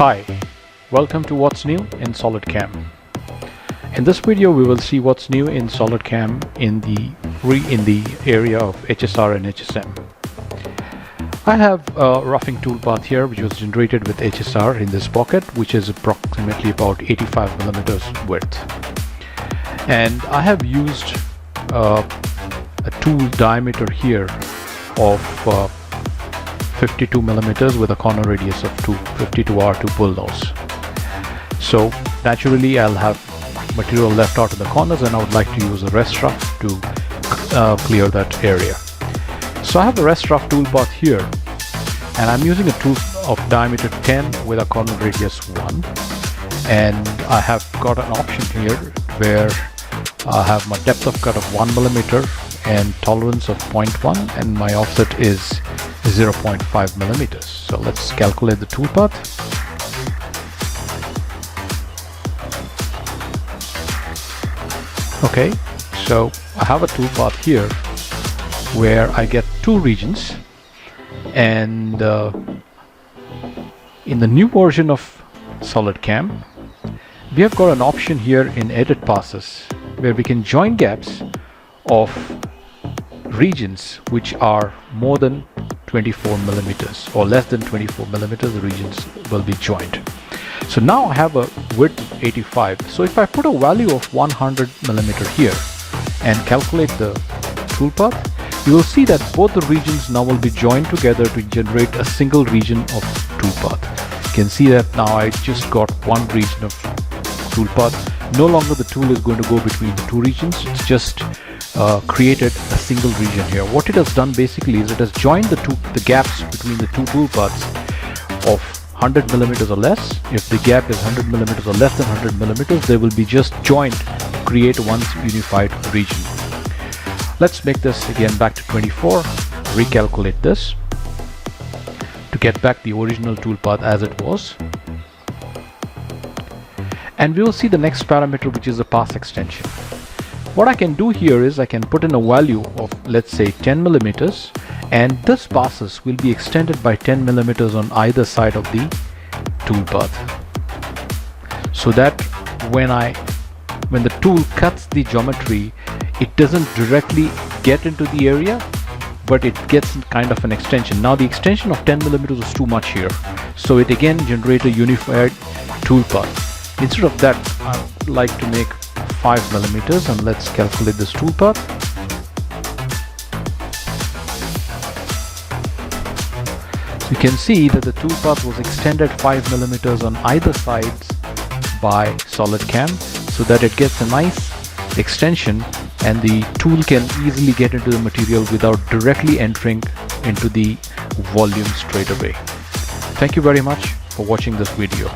Hi, welcome to What's New in SolidCAM. In this video we will see what's new in SolidCAM in the area of HSR and HSM. I have a roughing toolpath here which was generated with HSR in this pocket, which is approximately about 85 millimeters width. And I have used a tool diameter here of 52 millimeters with a corner radius of 252R to bull nose. So naturally I'll have material left out in the corners, and I would like to use a rest rough to clear that area. So I have the rest rough toolpath here, and I'm using a tool of diameter 10 with a corner radius 1, and I have got an option here where I have my depth of cut of 1 millimeter and tolerance of 0.1, and my offset is 0.5 millimeters. So let's calculate the toolpath. Okay, so I have a toolpath here where I get two regions, and in the new version of SolidCAM we have got an option here in edit passes where we can join gaps of regions which are more than 24 millimeters or less than 24 millimeters. The regions will be joined. So now I have a width of 85. So if I put a value of 100 millimeter here and calculate the toolpath, you will see that both the regions now will be joined together to generate a single region of toolpath. You can see that now I just got one region of toolpath. No longer the tool is going to go between the two regions. It's just created a single region here. What it has done basically is it has joined the gaps between the two toolpaths of 100 millimeters or less. If the gap is 100 millimeters or less than 100 millimeters, they will be just joined to create one unified region. Let's make this again back to 24, recalculate this to get back the original toolpath as it was. And we will see the next parameter, which is the pass extension. What I can do here is I can put in a value of, let's say, 10 millimeters, and this passes will be extended by 10 millimeters on either side of the toolpath, so that when the tool cuts the geometry, it doesn't directly get into the area, but it gets kind of an extension. Now the extension of 10 millimeters is too much here, so it again generates a unified toolpath. Instead of that, I'd like to make 5 millimeters, and let's calculate this toolpath. So you can see that the toolpath was extended 5 millimeters on either sides by SolidCAM, so that it gets a nice extension and the tool can easily get into the material without directly entering into the volume straight away. Thank you very much for watching this video.